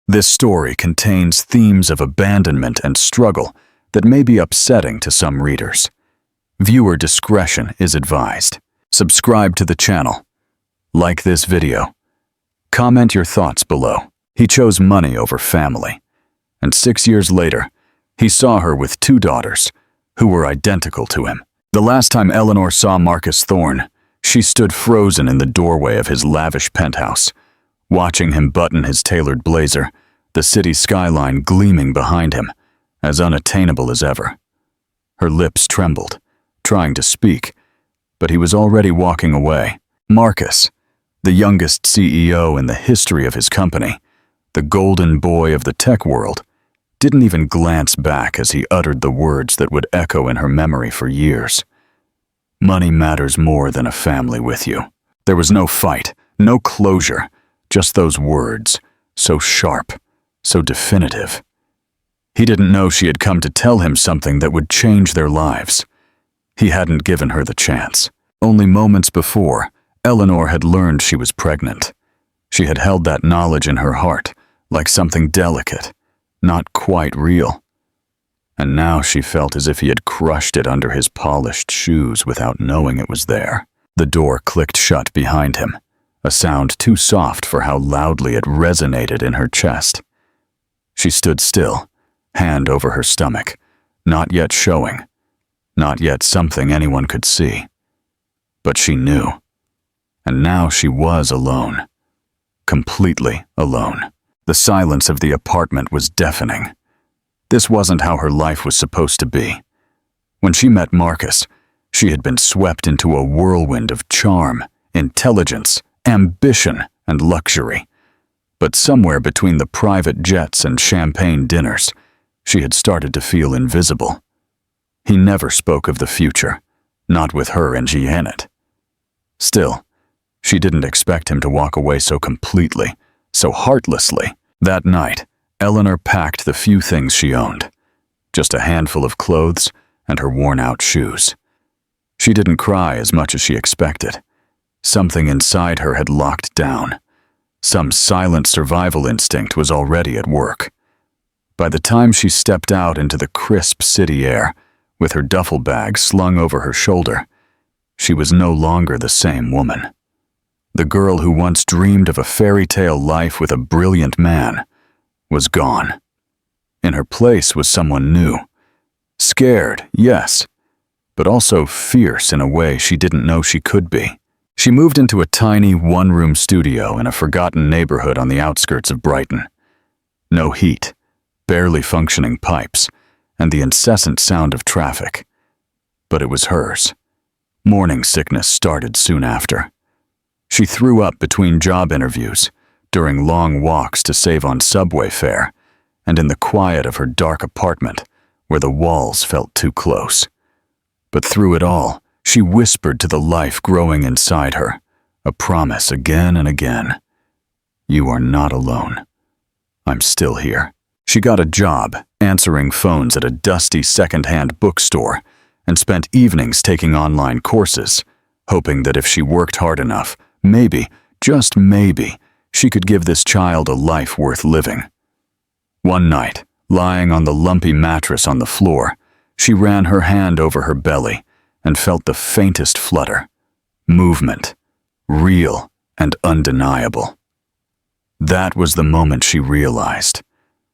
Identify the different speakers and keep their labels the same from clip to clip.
Speaker 1: This story contains themes of abandonment and struggle that may be upsetting to some readers. Viewer discretion is advised. Subscribe to the channel. Like this video. Comment your thoughts below. He chose money over family. And 6 years later, he saw her with 2 daughters, who were identical to him. The last time Eleanor saw Marcus Thorne, she stood frozen in the doorway of his lavish penthouse, watching him button his tailored blazer, the city skyline gleaming behind him, as unattainable as ever. Her lips trembled, trying to speak, but he was already walking away. Marcus, the youngest CEO in the history of his company, the golden boy of the tech world, didn't even glance back as he uttered the words that would echo in her memory for years. Money matters more than a family with you. There was no fight, no closure, just those words, so sharp, so definitive. He didn't know she had come to tell him something that would change their lives. He hadn't given her the chance. Only moments before, Eleanor had learned she was pregnant. She had held that knowledge in her heart, like something delicate, not quite real. And now she felt as if he had crushed it under his polished shoes without knowing it was there. The door clicked shut behind him, a sound too soft for how loudly it resonated in her chest. She stood still, hand over her stomach, not yet showing, not yet something anyone could see. But she knew. And now she was alone. Completely alone. The silence of the apartment was deafening. This wasn't how her life was supposed to be. When she met Marcus, she had been swept into a whirlwind of charm, intelligence, ambition, and luxury. But somewhere between the private jets and champagne dinners, she had started to feel invisible. He never spoke of the future, not with her and Janet. Still, she didn't expect him to walk away so completely, so heartlessly. That night, Eleanor packed the few things she owned, just a handful of clothes and her worn-out shoes. She didn't cry as much as she expected. Something inside her had locked down. Some silent survival instinct was already at work. By the time she stepped out into the crisp city air, with her duffel bag slung over her shoulder, she was no longer the same woman. The girl who once dreamed of a fairy tale life with a brilliant man was gone. In her place was someone new. Scared, yes, but also fierce in a way she didn't know she could be. She moved into a tiny one-room studio in a forgotten neighborhood on the outskirts of Brighton. No heat, barely functioning pipes, and the incessant sound of traffic. But it was hers. Morning sickness started soon after. She threw up between job interviews, during long walks to save on subway fare, and in the quiet of her dark apartment, where the walls felt too close. But through it all, she whispered to the life growing inside her, a promise again and again. You are not alone. I'm still here. She got a job, answering phones at a dusty second-hand bookstore, and spent evenings taking online courses, hoping that if she worked hard enough, maybe, just maybe, she could give this child a life worth living. One night, lying on the lumpy mattress on the floor, she ran her hand over her belly and felt the faintest flutter. Movement. Real and undeniable. That was the moment she realized.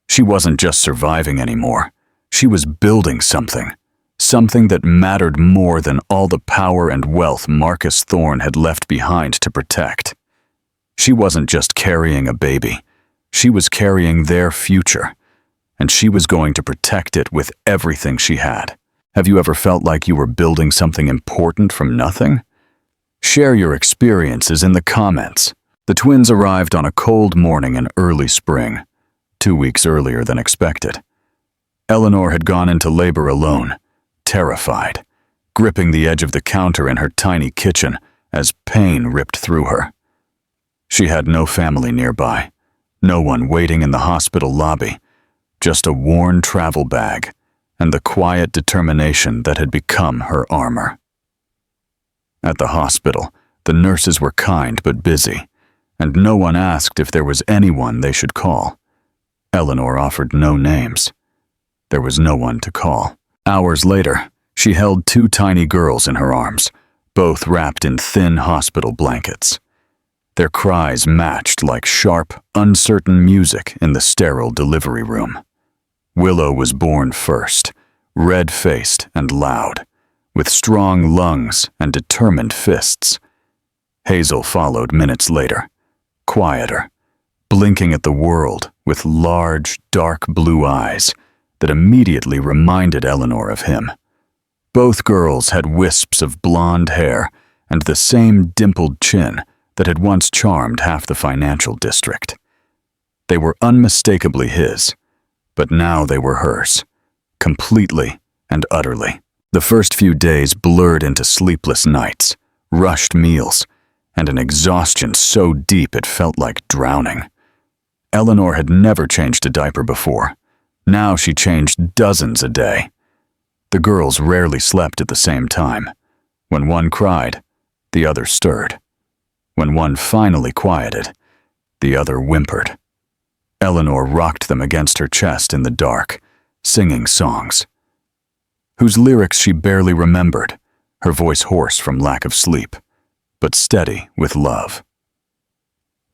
Speaker 1: She wasn't just surviving anymore. She was building something. Something that mattered more than all the power and wealth Marcus Thorne had left behind to protect. She wasn't just carrying a baby. She was carrying their future, and she was going to protect it with everything she had. Have you ever felt like you were building something important from nothing? Share your experiences in the comments. The twins arrived on a cold morning in early spring, 2 weeks earlier than expected. Eleanor had gone into labor alone, terrified, gripping the edge of the counter in her tiny kitchen as pain ripped through her. She had no family nearby, no one waiting in the hospital lobby, just a worn travel bag and the quiet determination that had become her armor. At the hospital, the nurses were kind but busy, and no one asked if there was anyone they should call. Eleanor offered no names. There was no one to call. Hours later, she held two tiny girls in her arms, both wrapped in thin hospital blankets. Their cries matched like sharp, uncertain music in the sterile delivery room. Willow was born first, red-faced and loud, with strong lungs and determined fists. Hazel followed minutes later, quieter, blinking at the world with large, dark blue eyes that immediately reminded Eleanor of him. Both girls had wisps of blonde hair and the same dimpled chin that had once charmed half the financial district. They were unmistakably his, but now they were hers, completely and utterly. The first few days blurred into sleepless nights, rushed meals, and an exhaustion so deep it felt like drowning. Eleanor had never changed a diaper before. Now she changed dozens a day. The girls rarely slept at the same time. When one cried, the other stirred. When one finally quieted, the other whimpered. Eleanor rocked them against her chest in the dark, singing songs, whose lyrics she barely remembered, her voice hoarse from lack of sleep, but steady with love.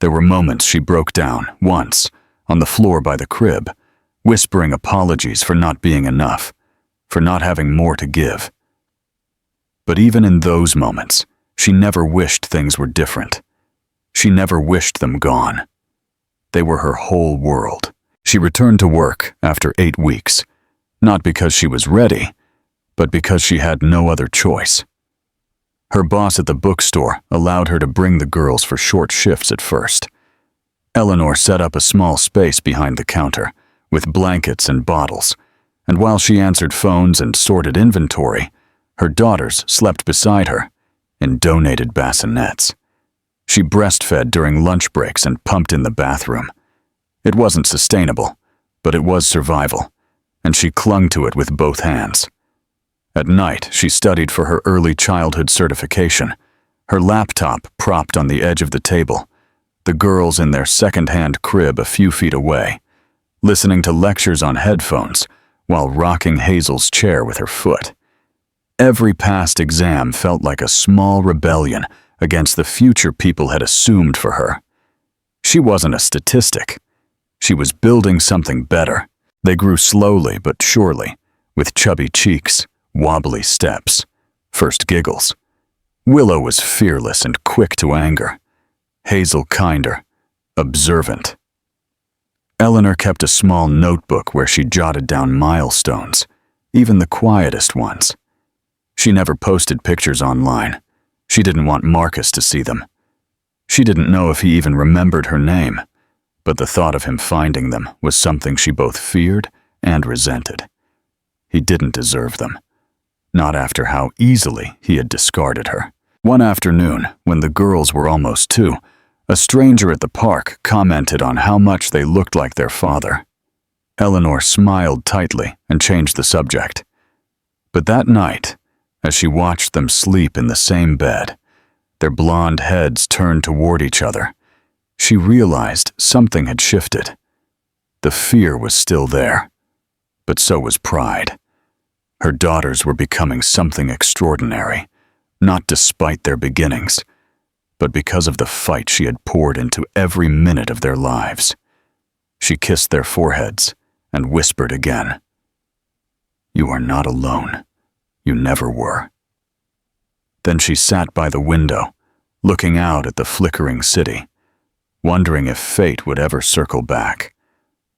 Speaker 1: There were moments she broke down, once, on the floor by the crib, whispering apologies for not being enough, for not having more to give. But even in those moments, she never wished things were different. She never wished them gone. They were her whole world. She returned to work after 8 weeks, not because she was ready, but because she had no other choice. Her boss at the bookstore allowed her to bring the girls for short shifts at first. Eleanor set up a small space behind the counter, with blankets and bottles, and while she answered phones and sorted inventory, her daughters slept beside her in donated bassinets. She breastfed during lunch breaks and pumped in the bathroom. It wasn't sustainable, but it was survival, and she clung to it with both hands. At night, she studied for her early childhood certification, her laptop propped on the edge of the table, the girls in their second-hand crib a few feet away, listening to lectures on headphones while rocking Hazel's chair with her foot. Every past exam felt like a small rebellion against the future people had assumed for her. She wasn't a statistic. She was building something better. They grew slowly but surely, with chubby cheeks, wobbly steps, first giggles. Willow was fearless and quick to anger. Hazel kinder, observant. Eleanor kept a small notebook where she jotted down milestones, even the quietest ones. She never posted pictures online. She didn't want Marcus to see them. She didn't know if he even remembered her name, but the thought of him finding them was something she both feared and resented. He didn't deserve them. Not after how easily he had discarded her. One afternoon, when the girls were almost 2, a stranger at the park commented on how much they looked like their father. Eleanor smiled tightly and changed the subject. But that night, as she watched them sleep in the same bed, their blonde heads turned toward each other, she realized something had shifted. The fear was still there, but so was pride. Her daughters were becoming something extraordinary, not despite their beginnings, but because of the fight she had poured into every minute of their lives. She kissed their foreheads and whispered again, "You are not alone. You never were." Then she sat by the window, looking out at the flickering city, wondering if fate would ever circle back,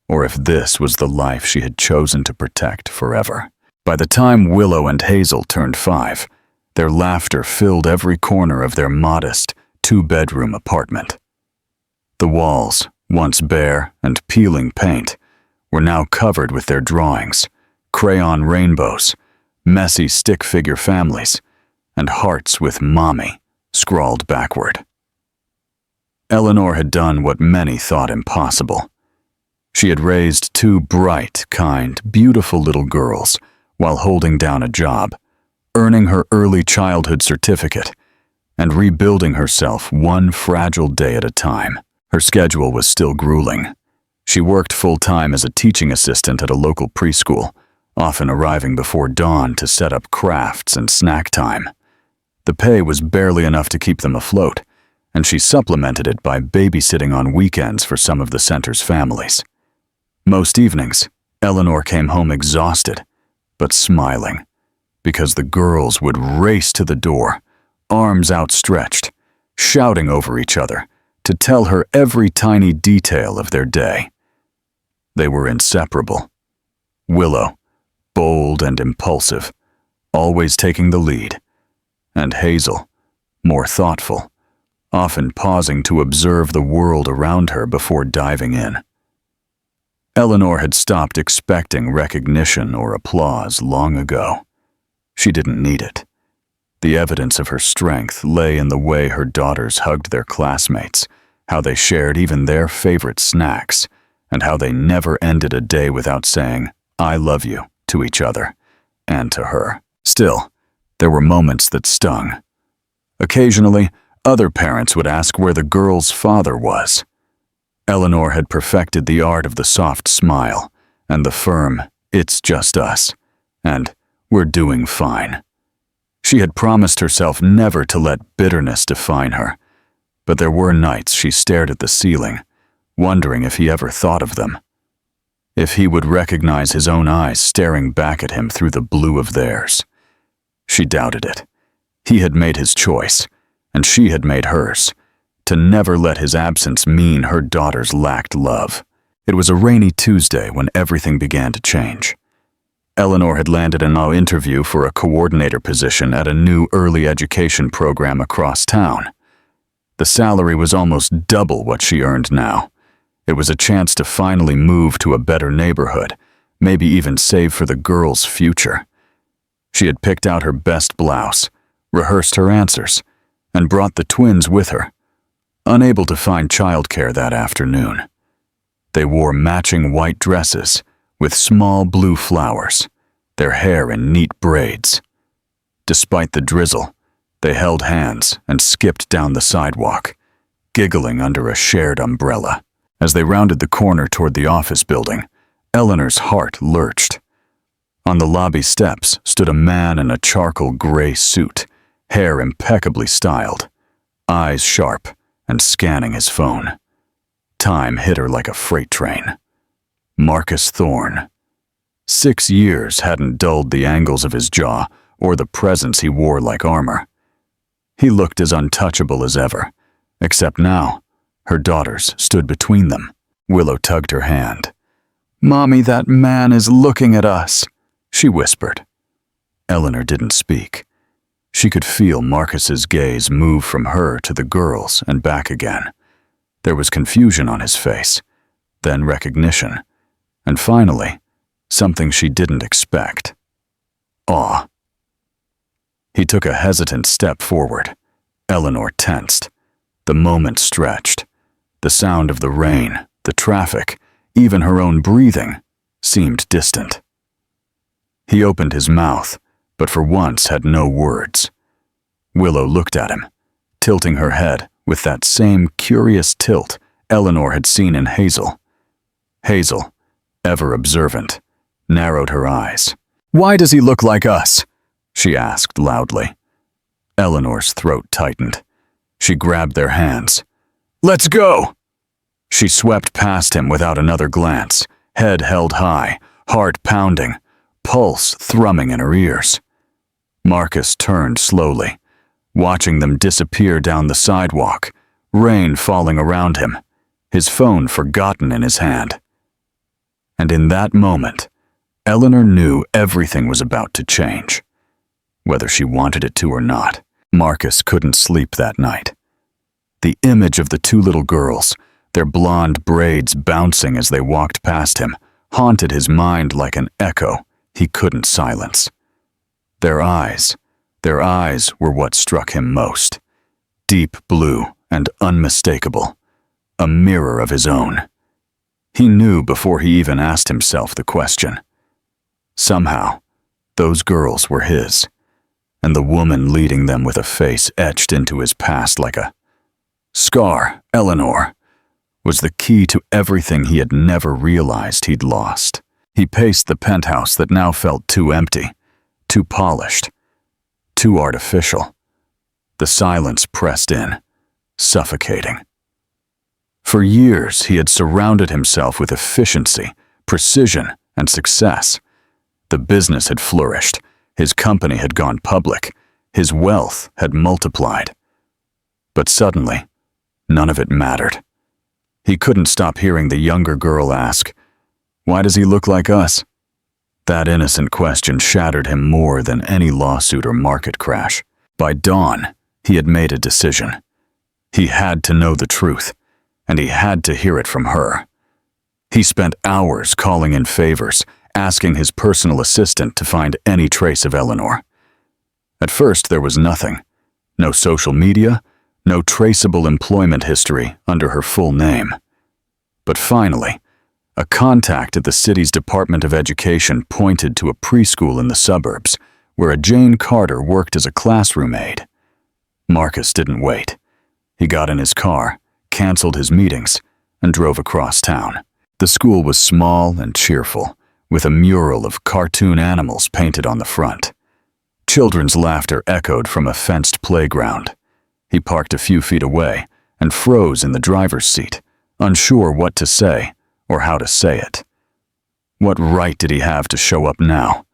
Speaker 1: or if this was the life she had chosen to protect forever. By the time Willow and Hazel turned 5, their laughter filled every corner of their modest 2-bedroom apartment. The walls, once bare and peeling paint, were now covered with their drawings, crayon rainbows, messy stick figure families, and hearts with "Mommy" scrawled backward. Eleanor had done what many thought impossible. She had raised 2 bright, kind, beautiful little girls while holding down a job, earning her early childhood certificate, and rebuilding herself one fragile day at a time. Her schedule was still grueling. She worked full-time as a teaching assistant at a local preschool, often arriving before dawn to set up crafts and snack time. The pay was barely enough to keep them afloat, and she supplemented it by babysitting on weekends for some of the center's families. Most evenings, Eleanor came home exhausted, but smiling, because the girls would race to the door, arms outstretched, shouting over each other to tell her every tiny detail of their day. They were inseparable. Willow, bold and impulsive, always taking the lead, and Hazel, more thoughtful, often pausing to observe the world around her before diving in. Eleanor had stopped expecting recognition or applause long ago. She didn't need it. The evidence of her strength lay in the way her daughters hugged their classmates, how they shared even their favorite snacks, and how they never ended a day without saying, "I love you," to each other and to her. Still, there were moments that stung. Occasionally, other parents would ask where the girl's father was. Eleanor had perfected the art of the soft smile and the firm, "It's just us," and "We're doing fine." She had promised herself never to let bitterness define her, but there were nights she stared at the ceiling, wondering if he ever thought of them. If he would recognize his own eyes staring back at him through the blue of theirs. She doubted it. He had made his choice, and she had made hers, to never let his absence mean her daughters lacked love. It was a rainy Tuesday when everything began to change. Eleanor had landed an interview for a coordinator position at a new early education program across town. The salary was almost double what she earned now. It was a chance to finally move to a better neighborhood, maybe even save for the girls' future. She had picked out her best blouse, rehearsed her answers, and brought the twins with her, unable to find childcare that afternoon. They wore matching white dresses with small blue flowers, their hair in neat braids. Despite the drizzle, they held hands and skipped down the sidewalk, giggling under a shared umbrella. As they rounded the corner toward the office building, Eleanor's heart lurched. On the lobby steps stood a man in a charcoal gray suit, hair impeccably styled, eyes sharp and scanning his phone. Time hit her like a freight train. Marcus Thorne. 6 years hadn't dulled the angles of his jaw or the presence he wore like armor. He looked as untouchable as ever, except now, her daughters stood between them. Willow tugged her hand. "Mommy, that man is looking at us," she whispered. Eleanor didn't speak. She could feel Marcus's gaze move from her to the girls and back again. There was confusion on his face, then recognition, and finally, something she didn't expect. Awe. He took a hesitant step forward. Eleanor tensed. The moment stretched. The sound of the rain, the traffic, even her own breathing, seemed distant. He opened his mouth, but for once had no words. Willow looked at him, tilting her head with that same curious tilt Eleanor had seen in Hazel. Hazel, ever observant, narrowed her eyes. "Why does he look like us?" she asked loudly. Eleanor's throat tightened. She grabbed their hands. "Let's go!" She swept past him without another glance, head held high, heart pounding, pulse thrumming in her ears. Marcus turned slowly, watching them disappear down the sidewalk, rain falling around him, his phone forgotten in his hand. And in that moment, Eleanor knew everything was about to change. Whether she wanted it to or not, Marcus couldn't sleep that night. The image of the two little girls, their blonde braids bouncing as they walked past him, haunted his mind like an echo he couldn't silence. Their eyes were what struck him most. Deep blue and unmistakable, a mirror of his own. He knew before he even asked himself the question. Somehow, those girls were his, and the woman leading them with a face etched into his past like a scar, Eleanor, was the key to everything he had never realized he'd lost. He paced the penthouse that now felt too empty, too polished, too artificial. The silence pressed in, suffocating. For years, he had surrounded himself with efficiency, precision, and success. The business had flourished, his company had gone public, his wealth had multiplied. But suddenly, none of it mattered. He couldn't stop hearing the younger girl ask, "Why does he look like us?" That innocent question shattered him more than any lawsuit or market crash. By dawn, he had made a decision. He had to know the truth, and he had to hear it from her. He spent hours calling in favors, asking his personal assistant to find any trace of Eleanor. At first, there was nothing. No social media, no traceable employment history under her full name. But finally, a contact at the city's Department of Education pointed to a preschool in the suburbs where a Jane Carter worked as a classroom aide. Marcus didn't wait. He got in his car, canceled his meetings, and drove across town. The school was small and cheerful, with a mural of cartoon animals painted on the front. Children's laughter echoed from a fenced playground. He parked a few feet away and froze in the driver's seat, unsure what to say or how to say it. What right did he have to show up now?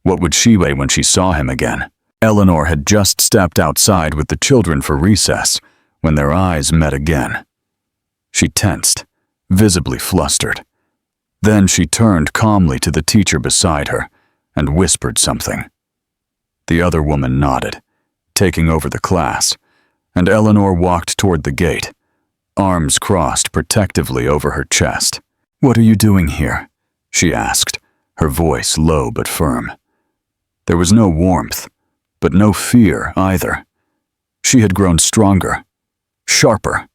Speaker 1: What would she weigh when she saw him again? Eleanor had just stepped outside with the children for recess when their eyes met again. She tensed, visibly flustered. Then she turned calmly to the teacher beside her and whispered something. The other woman nodded, taking over the class, and Eleanor walked toward the gate, arms crossed protectively over her chest. "What are you doing here?" she asked, her voice low but firm. There was no warmth, but no fear either. She had grown stronger, sharper.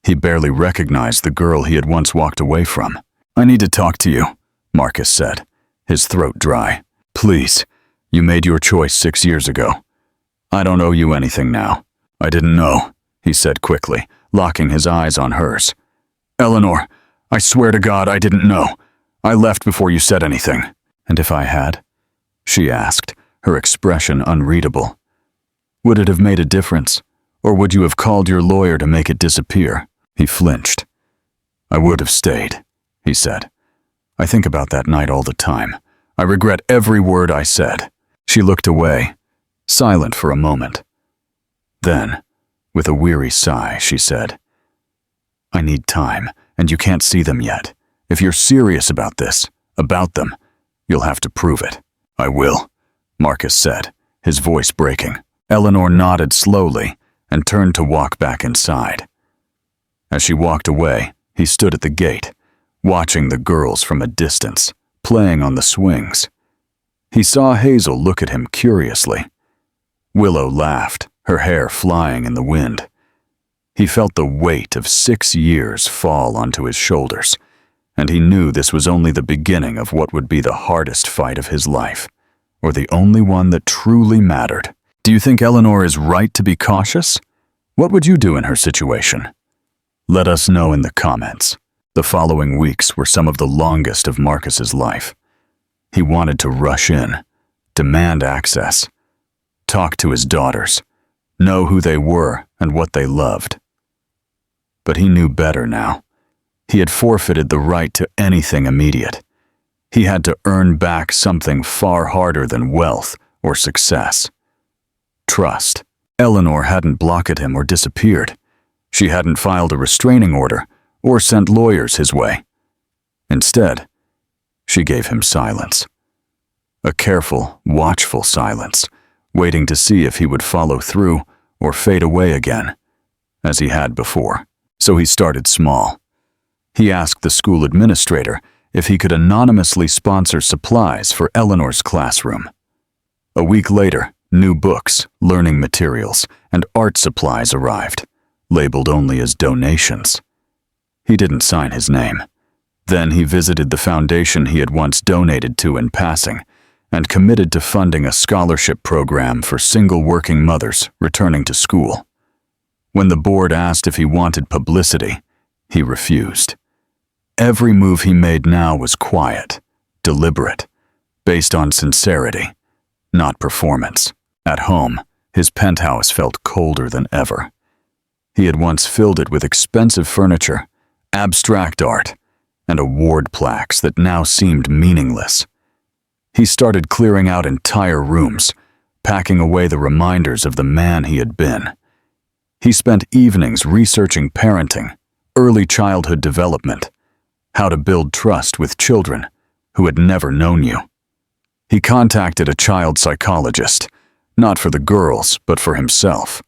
Speaker 1: He barely recognized the girl he had once walked away from. "I need to talk to you," Marcus said, his throat dry. "Please, you made your choice 6 years ago. I don't owe you anything now." "I didn't know," he said quickly, locking his eyes on hers. "Eleanor, I swear to God I didn't know. I left before you said anything." "And if I had?" she asked, her expression unreadable. "Would it have made a difference, or would you have called your lawyer to make it disappear?" He flinched. "I would have stayed," he said. "I think about that night all the time. I regret every word I said." She looked away, silent for a moment. Then, with a weary sigh, she said, "I need time, and you can't see them yet. If you're serious about this, about them, you'll have to prove it." "I will," Marcus said, his voice breaking. Eleanor nodded slowly and turned to walk back inside. As she walked away, he stood at the gate, watching the girls from a distance, playing on the swings. He saw Hazel look at him curiously. Willow laughed, her hair flying in the wind. He felt the weight of 6 years fall onto his shoulders, and he knew this was only the beginning of what would be the hardest fight of his life, or the only one that truly mattered. Do you think Eleanor is right to be cautious? What would you do in her situation? Let us know in the comments. The following weeks were some of the longest of Marcus's life. He wanted to rush in, demand access, talk to his daughters, know who they were and what they loved. But he knew better now. He had forfeited the right to anything immediate. He had to earn back something far harder than wealth or success. Trust. Eleanor hadn't blocked him or disappeared. She hadn't filed a restraining order or sent lawyers his way. Instead, she gave him silence. A careful, watchful silence, waiting to see if he would follow through or fade away again, as he had before. So he started small. He asked the school administrator if he could anonymously sponsor supplies for Eleanor's classroom. A week later, new books, learning materials, and art supplies arrived, labeled only as donations. He didn't sign his name. Then he visited the foundation he had once donated to in passing and committed to funding a scholarship program for single working mothers returning to school. When the board asked if he wanted publicity, He refused. Every move he made now was quiet, deliberate, based on sincerity, not performance. At home, his penthouse felt colder than ever. He had once filled it with expensive furniture, abstract art, and award plaques that now seemed meaningless. He started clearing out entire rooms, packing away the reminders of the man he had been. He spent evenings researching parenting, early childhood development, how to build trust with children who had never known you. He contacted a child psychologist, not for the girls, but for himself.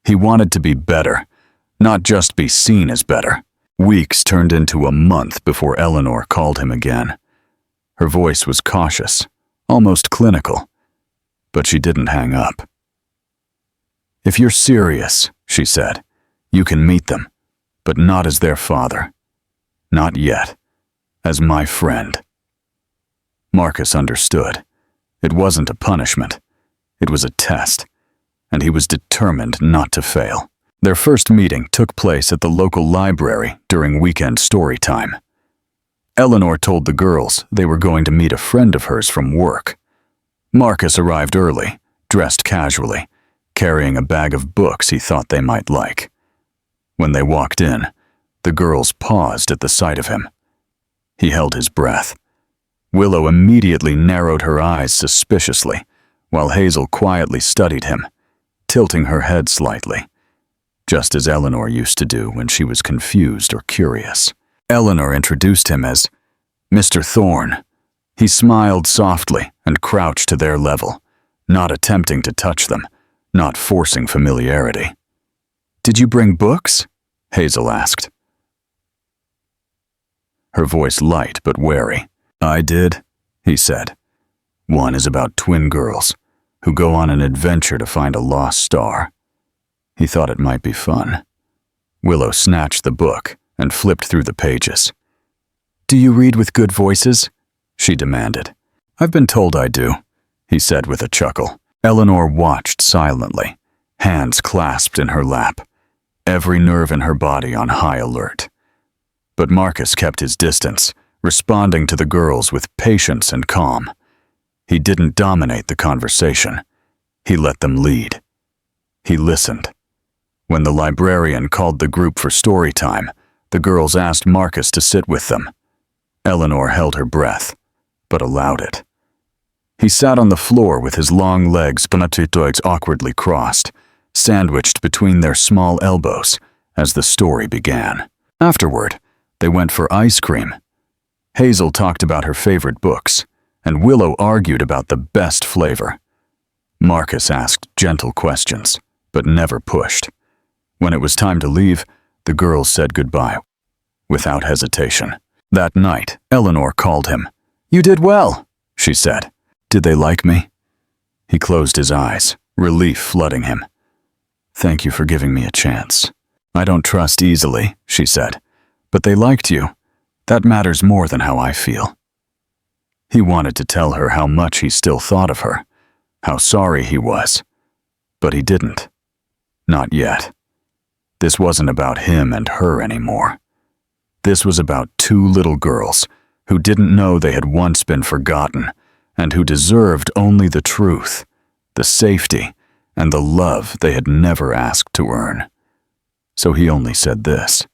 Speaker 1: He wanted to be better, not just be seen as better. Weeks turned into a month before Eleanor called him again. Her voice was cautious, almost clinical, but she didn't hang up. "If you're serious," she said, "you can meet them, but not as their father. Not yet. As my friend." Marcus understood. It wasn't a punishment. It was a test, and he was determined not to fail. Their first meeting took place at the local library during weekend story time. Eleanor told the girls they were going to meet a friend of hers from work. Marcus arrived early, dressed casually, carrying a bag of books he thought they might like. When they walked in, the girls paused at the sight of him. He held his breath. Willow immediately narrowed her eyes suspiciously, while Hazel quietly studied him, tilting her head slightly, just as Eleanor used to do when she was confused or curious. Eleanor introduced him as Mr. Thorne. He smiled softly and crouched to their level, not attempting to touch them, not forcing familiarity. "Did you bring books?" Hazel asked. Her voice light but wary. "I did," he said. "One is about twin girls who go on an adventure to find a lost star." He thought it might be fun. Willow snatched the book and flipped through the pages. "Do you read with good voices?" she demanded. "I've been told I do," he said with a chuckle. Eleanor watched silently, hands clasped in her lap, every nerve in her body on high alert. But Marcus kept his distance, responding to the girls with patience and calm. He didn't dominate the conversation. He let them lead. He listened. When the librarian called the group for story time, the girls asked Marcus to sit with them. Eleanor held her breath, but allowed it. He sat on the floor with his long legs awkwardly crossed, sandwiched between their small elbows as the story began. Afterward, they went for ice cream. Hazel talked about her favorite books, and Willow argued about the best flavor. Marcus asked gentle questions, but never pushed. When it was time to leave, the girls said goodbye, without hesitation. That night, Eleanor called him. "You did well," she said. "Did they like me?" He closed his eyes, relief flooding him. "Thank you for giving me a chance. I don't trust easily," she said, "but they liked you. That matters more than how I feel." He wanted to tell her how much he still thought of her, how sorry he was, but he didn't. Not yet. This wasn't about him and her anymore. This was about two little girls who didn't know they had once been forgotten and who deserved only the truth, the safety, and the love they had never asked to earn. So he only said this: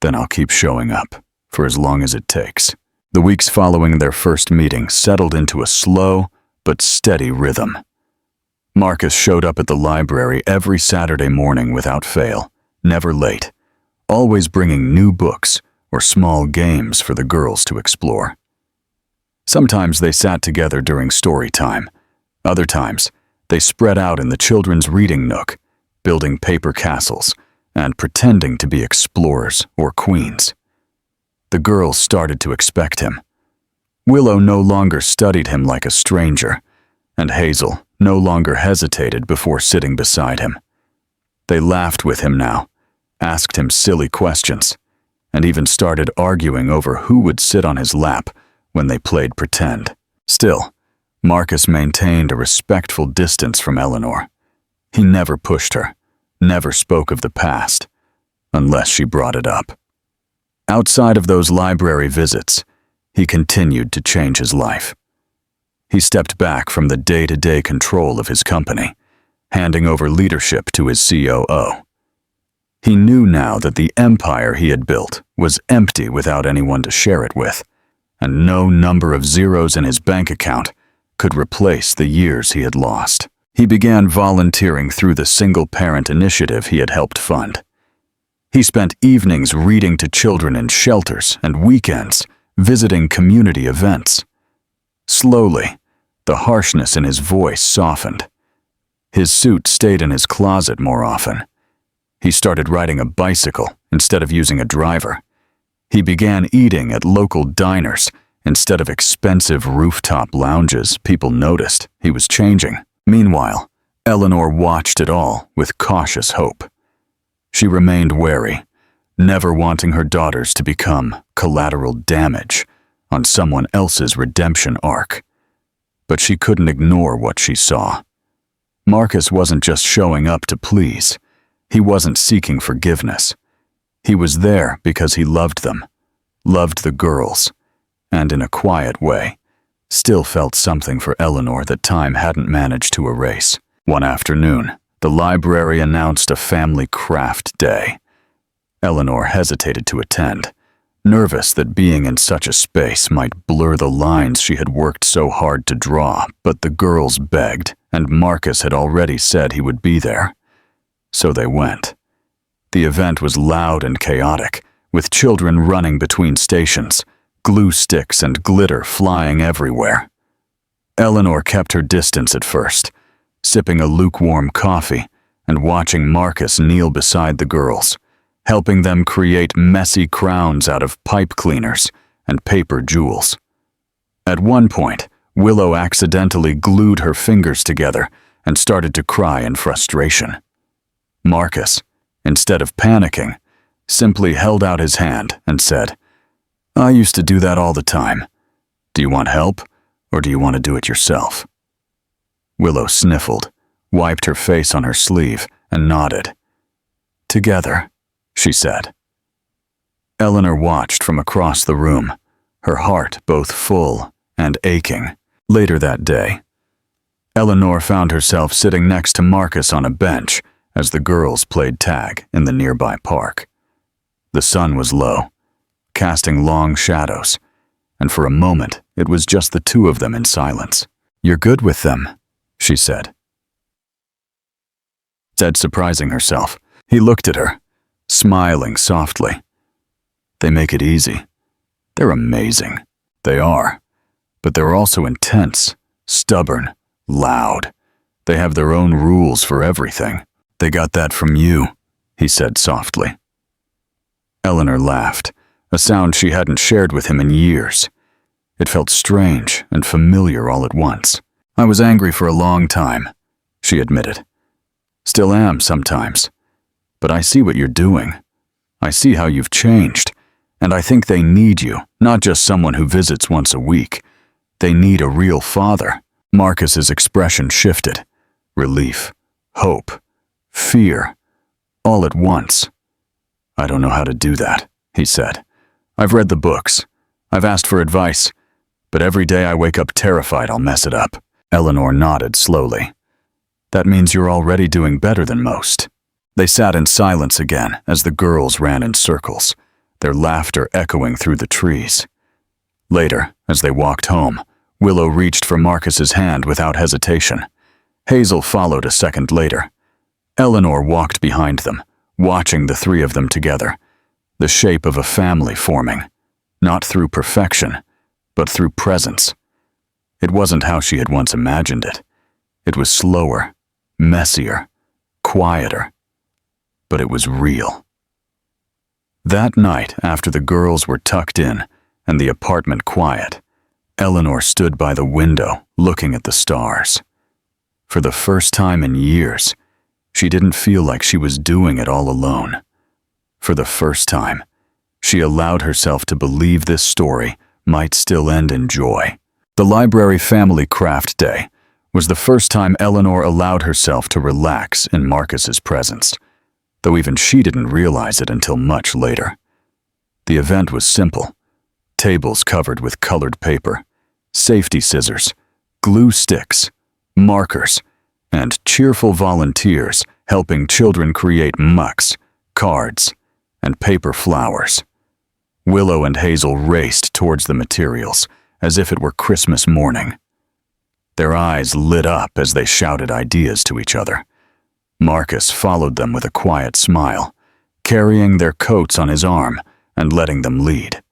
Speaker 1: "Then I'll keep showing up, for as long as it takes." The weeks following their first meeting settled into a slow but steady rhythm. Marcus showed up at the library every Saturday morning without fail, never late, always bringing new books or small games for the girls to explore. Sometimes they sat together during story time. Other times, they spread out in the children's reading nook, building paper castles and pretending to be explorers or queens. The girls started to expect him. Willow no longer studied him like a stranger, and Hazel no longer hesitated before sitting beside him. They laughed with him now, asked him silly questions, and even started arguing over who would sit on his lap when they played pretend. Still, Marcus maintained a respectful distance from Eleanor. He never pushed her, never spoke of the past. unless she brought it up. Outside of those library visits, he continued to change his life. He stepped back from the day-to-day control of his company, handing over leadership to his COO. He knew now that the empire he had built was empty without anyone to share it with, and no number of zeros in his bank account could replace the years he had lost. He began volunteering through the single-parent initiative he had helped fund. He spent evenings reading to children in shelters and weekends visiting community events. Slowly, the harshness in his voice softened. His suit stayed in his closet more often. He started riding a bicycle instead of using a driver. He began eating at local diners instead of expensive rooftop lounges people noticed he was changing. Meanwhile, Eleanor watched it all with cautious hope. She remained wary, never wanting her daughters to become collateral damage on someone else's redemption arc. But she couldn't ignore what she saw. Marcus wasn't just showing up to please. He wasn't seeking forgiveness. He was there because he loved them, loved the girls, and in a quiet way, still felt something for Eleanor that time hadn't managed to erase. One afternoon, the library announced a family craft day. Eleanor hesitated to attend, nervous that being in such a space might blur the lines she had worked so hard to draw, but the girls begged, and Marcus had already said he would be there. So they went. The event was loud and chaotic, with children running between stations, glue sticks and glitter flying everywhere. Eleanor kept her distance at first, sipping a lukewarm coffee and watching Marcus kneel beside the girls, helping them create messy crowns out of pipe cleaners and paper jewels. At one point, Willow accidentally glued her fingers together and started to cry in frustration. Marcus, instead of panicking, simply held out his hand and said, "I used to do that all the time. Do you want help, or do you want to do it yourself?" Willow sniffled, wiped her face on her sleeve, and nodded. "Together," she said. Eleanor watched from across the room, her heart both full and aching. Later that day, Eleanor found herself sitting next to Marcus on a bench as the girls played tag in the nearby park. The sun was low, casting long shadows, and for a moment it was just the two of them in silence. "You're good with them," she said, surprising herself. He looked at her, smiling softly. "They make it easy. They're amazing. They are. But they're also intense, stubborn, loud. They have their own rules for everything. They got that from you," he said softly. Eleanor laughed, a sound she hadn't shared with him in years. It felt strange and familiar all at once. "I was angry for a long time," she admitted. "Still am sometimes. But I see what you're doing. I see how you've changed, and I think they need you, not just someone who visits once a week. They need a real father." Marcus's expression shifted. Relief, hope, fear, all at once. "I don't know how to do that," he said. "I've read the books. I've asked for advice, but every day I wake up terrified I'll mess it up." Eleanor nodded slowly. "That means you're already doing better than most." They sat in silence again as the girls ran in circles, their laughter echoing through the trees. Later, as they walked home, Willow reached for Marcus's hand without hesitation. Hazel followed a second later. Eleanor walked behind them, watching the three of them together, the shape of a family forming, not through perfection, but through presence. It wasn't how she had once imagined it. It was slower, messier, quieter, but it was real. That night, after the girls were tucked in and the apartment quiet, Eleanor stood by the window, looking at the stars. For the first time in years, she didn't feel like she was doing it all alone. For the first time, she allowed herself to believe this story might still end in joy. The library family craft day was the first time Eleanor allowed herself to relax in Marcus's presence. though even she didn't realize it until much later. The event was simple: tables covered with colored paper, safety scissors, glue sticks, markers, and cheerful volunteers helping children create mucks, cards, and paper flowers. Willow and Hazel raced towards the materials as if it were Christmas morning. Their eyes lit up as they shouted ideas to each other. Marcus followed them with a quiet smile, carrying their coats on his arm and letting them lead.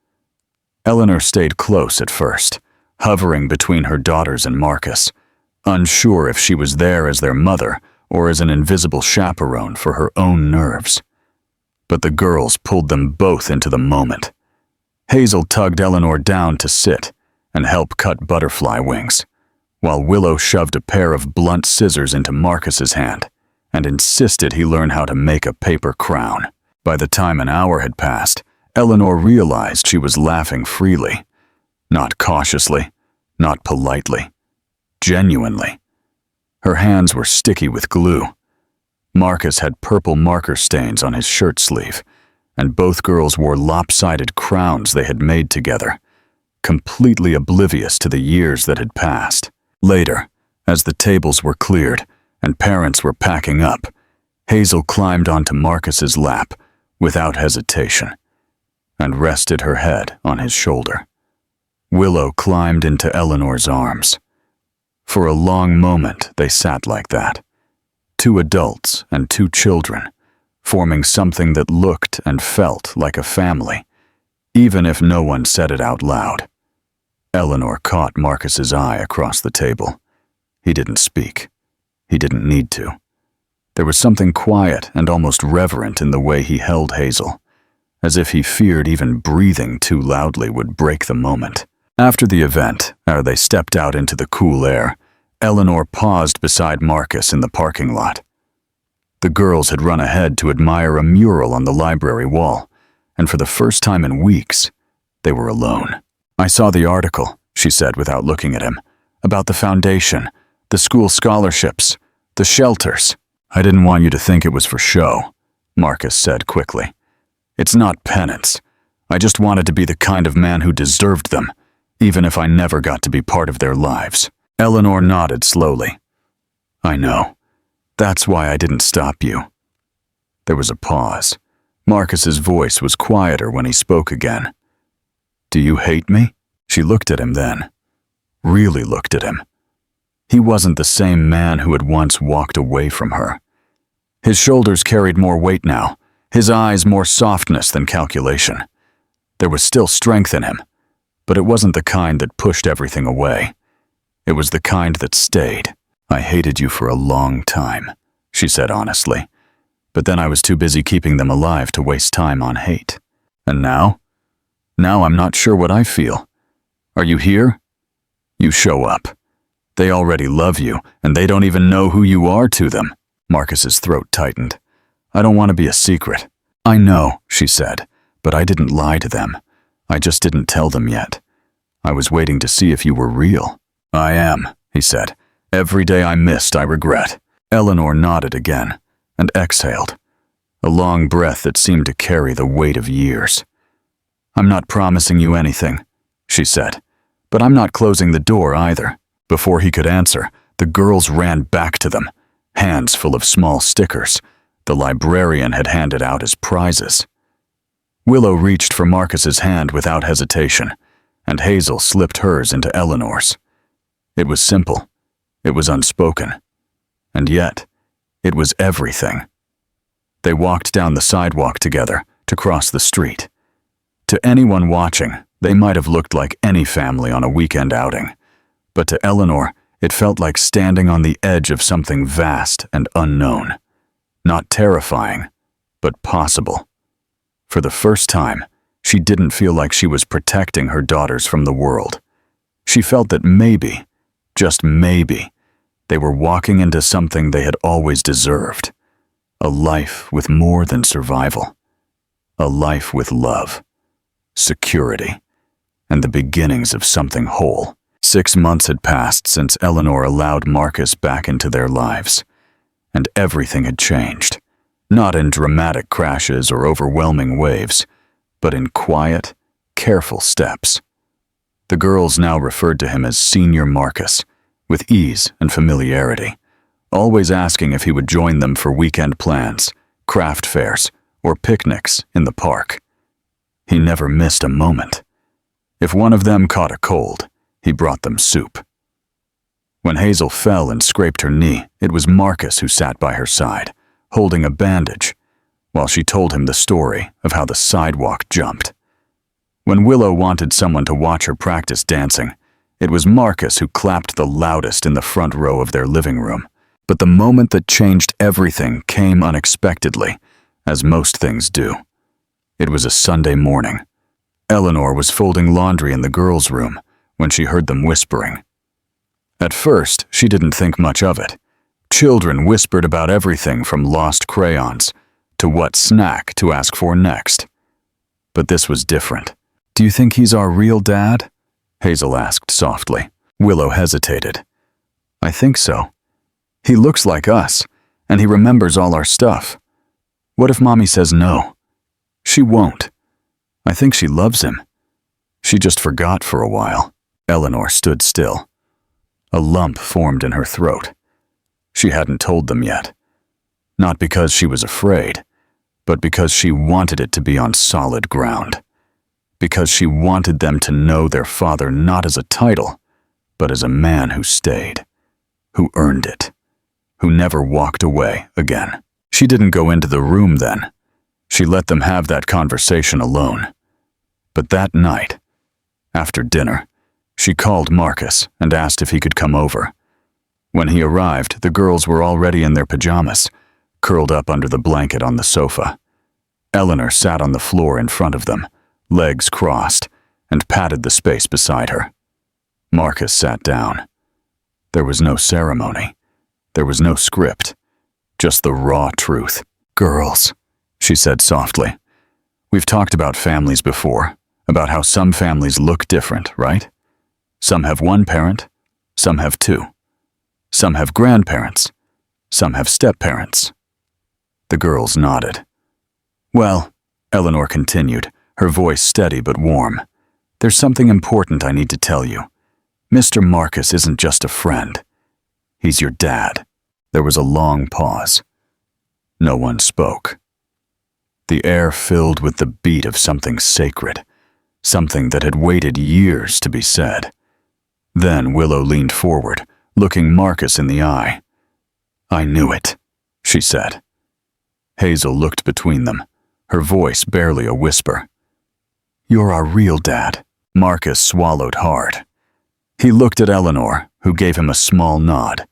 Speaker 1: Eleanor stayed close at first, hovering between her daughters and Marcus, unsure if she was there as their mother or as an invisible chaperone for her own nerves. But the girls pulled them both into the moment. Hazel tugged Eleanor down to sit and help cut butterfly wings, while Willow shoved a pair of blunt scissors into Marcus's hand and insisted he learn how to make a paper crown. By the time an hour had passed, Eleanor realized she was laughing freely. Not cautiously, not politely, genuinely. Her hands were sticky with glue. Marcus had purple marker stains on his shirt sleeve, and both girls wore lopsided crowns they had made together, completely oblivious to the years that had passed. Later, as the tables were cleared and parents were packing up, Hazel climbed onto Marcus's lap without hesitation and rested her head on his shoulder. Willow climbed into Eleanor's arms. For a long moment they sat like that, two adults and two children, forming something that looked and felt like a family, even if no one said it out loud. Eleanor caught Marcus's eye across the table. He didn't speak. He didn't need to. There was something quiet and almost reverent in the way he held Hazel, as if he feared even breathing too loudly would break the moment. After the event, ere they stepped out into the cool air, Eleanor paused beside Marcus in the parking lot. The girls had run ahead to admire a mural on the library wall, and for the first time in weeks, they were alone. "I saw the article," she said without looking at him, "about the foundation, the school scholarships, the shelters." "I didn't want you to think it was for show," Marcus said quickly. "It's not penance. I just wanted to be the kind of man who deserved them, even if I never got to be part of their lives." Eleanor nodded slowly. "I know. That's why I didn't stop you." There was a pause. Marcus's voice was quieter when he spoke again. "Do you hate me?" She looked at him then. Really looked at him. He wasn't the same man who had once walked away from her. His shoulders carried more weight now, his eyes more softness than calculation. There was still strength in him, but it wasn't the kind that pushed everything away. It was the kind that stayed. "I hated you for a long time," she said honestly, "but then I was too busy keeping them alive to waste time on hate. And now? Now I'm not sure what I feel. Are you here? You show up. They already love you, and they don't even know who you are to them." Marcus's throat tightened. "I don't want to be a secret." "I know," she said, "but I didn't lie to them. I just didn't tell them yet. I was waiting to see if you were real." "I am," he said. "Every day I missed, I regret." Eleanor nodded again and exhaled, a long breath that seemed to carry the weight of years. "I'm not promising you anything," she said, "but I'm not closing the door either." Before he could answer, the girls ran back to them, hands full of small stickers the librarian had handed out as prizes. Willow reached for Marcus's hand without hesitation, and Hazel slipped hers into Eleanor's. It was simple. It was unspoken. And yet, it was everything. They walked down the sidewalk together to cross the street. To anyone watching, they might have looked like any family on a weekend outing, but to Eleanor, it felt like standing on the edge of something vast and unknown. Not terrifying, but possible. For the first time, she didn't feel like she was protecting her daughters from the world. She felt that maybe, just maybe, they were walking into something they had always deserved. A life with more than survival. A life with love, security, and the beginnings of something whole. 6 months had passed since Eleanor allowed Marcus back into their lives, and everything had changed. Not in dramatic crashes or overwhelming waves, but in quiet, careful steps. The girls now referred to him as Senior Marcus, with ease and familiarity, always asking if he would join them for weekend plans, craft fairs, or picnics in the park. He never missed a moment. If one of them caught a cold, he brought them soup. When Hazel fell and scraped her knee, it was Marcus who sat by her side, holding a bandage, while she told him the story of how the sidewalk jumped. When Willow wanted someone to watch her practice dancing, it was Marcus who clapped the loudest in the front row of their living room. But the moment that changed everything came unexpectedly, as most things do. It was a Sunday morning. Eleanor was folding laundry in the girls' room when she heard them whispering. At first, she didn't think much of it. Children whispered about everything from lost crayons to what snack to ask for next. But this was different. "Do you think he's our real dad?" Hazel asked softly. Willow hesitated. "I think so. He looks like us, and he remembers all our stuff. What if Mommy says no? She won't. I think she loves him. She just forgot for a while." Eleanor stood still. A lump formed in her throat. She hadn't told them yet. Not because she was afraid, but because she wanted it to be on solid ground. Because she wanted them to know their father not as a title, but as a man who stayed, who earned it, who never walked away again. She didn't go into the room then. She let them have that conversation alone. But that night, after dinner, she called Marcus and asked if he could come over. When he arrived, the girls were already in their pajamas, curled up under the blanket on the sofa. Eleanor sat on the floor in front of them, legs crossed, and patted the space beside her. Marcus sat down. There was no ceremony. There was no script. Just the raw truth. "Girls," she said softly. "We've talked about families before, about how some families look different, right? Some have one parent, some have two. Some have grandparents, some have step-parents." The girls nodded. "Well," Eleanor continued, her voice steady but warm, "there's something important I need to tell you. Mr. Marcus isn't just a friend. He's your dad." There was a long pause. No one spoke. The air filled with the beat of something sacred, something that had waited years to be said. Then Willow leaned forward, looking Marcus in the eye. "I knew it," she said. Hazel looked between them, her voice barely a whisper. "You're our real dad." Marcus swallowed hard. He looked at Eleanor, who gave him a small nod,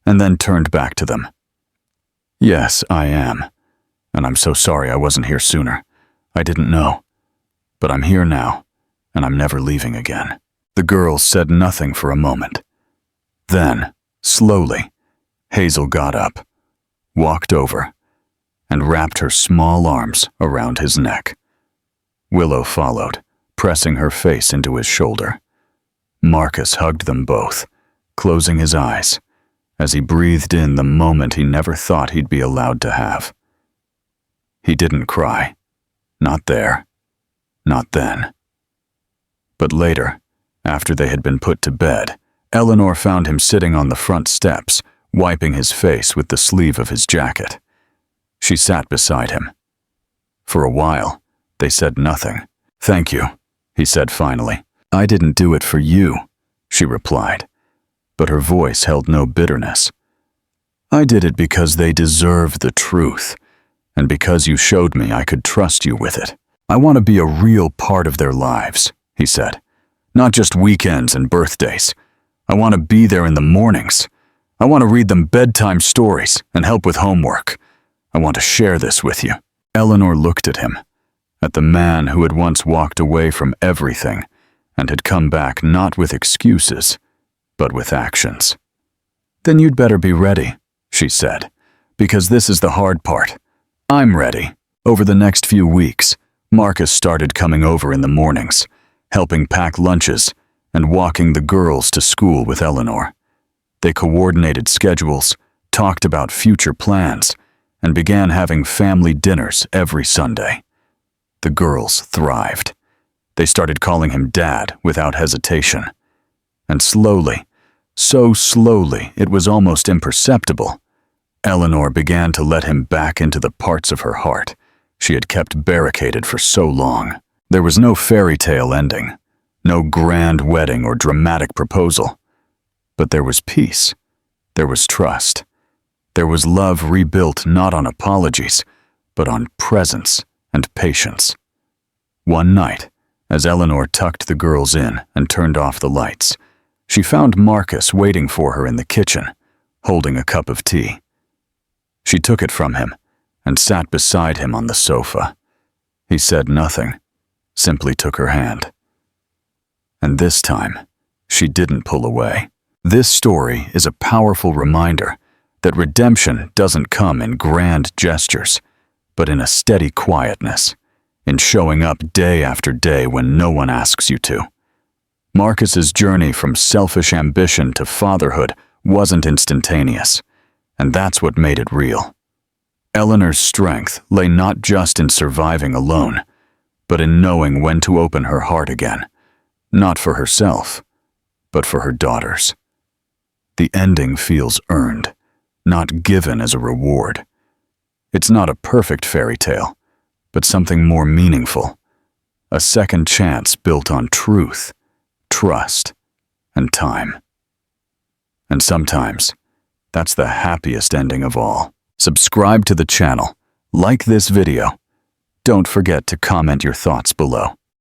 Speaker 1: and then turned back to them. "Yes, I am. And I'm so sorry I wasn't here sooner. I didn't know. But I'm here now, and I'm never leaving again." The girls said nothing for a moment. Then, slowly, Hazel got up, walked over, and wrapped her small arms around his neck. Willow followed, pressing her face into his shoulder. Marcus hugged them both, closing his eyes, as he breathed in the moment he never thought he'd be allowed to have. He didn't cry. Not there. Not then. But later, after they had been put to bed, Eleanor found him sitting on the front steps, wiping his face with the sleeve of his jacket. She sat beside him. For a while, they said nothing. "Thank you," he said finally. "I didn't do it for you," she replied, but her voice held no bitterness. "I did it because they deserve the truth, and because you showed me I could trust you with it. I want to be a real part of their lives," he said. "Not just weekends and birthdays. I want to be there in the mornings. I want to read them bedtime stories and help with homework. I want to share this with you." Eleanor looked at him, at the man who had once walked away from everything and had come back not with excuses, but with actions. "Then you'd better be ready," she said, "because this is the hard part. I'm ready." Over the next few weeks, Marcus started coming over in the mornings, helping pack lunches and walking the girls to school with Eleanor. They coordinated schedules, talked about future plans, and began having family dinners every Sunday. The girls thrived. They started calling him Dad without hesitation. And slowly, so slowly it was almost imperceptible, Eleanor began to let him back into the parts of her heart she had kept barricaded for so long. There was no fairy tale ending, no grand wedding or dramatic proposal. But there was peace. There was trust. There was love rebuilt not on apologies, but on presence and patience. One night, as Eleanor tucked the girls in and turned off the lights, she found Marcus waiting for her in the kitchen, holding a cup of tea. She took it from him and sat beside him on the sofa. He said nothing, simply took her hand. And this time, she didn't pull away. This story is a powerful reminder that redemption doesn't come in grand gestures, but in a steady quietness, in showing up day after day when no one asks you to. Marcus's journey from selfish ambition to fatherhood wasn't instantaneous, and that's what made it real. Eleanor's strength lay not just in surviving alone, but in knowing when to open her heart again, not for herself, but for her daughters. The ending feels earned, not given as a reward. It's not a perfect fairy tale, but something more meaningful, a second chance built on truth, trust, and time. And sometimes, that's the happiest ending of all. Subscribe to the channel, like this video. Don't forget to comment your thoughts below.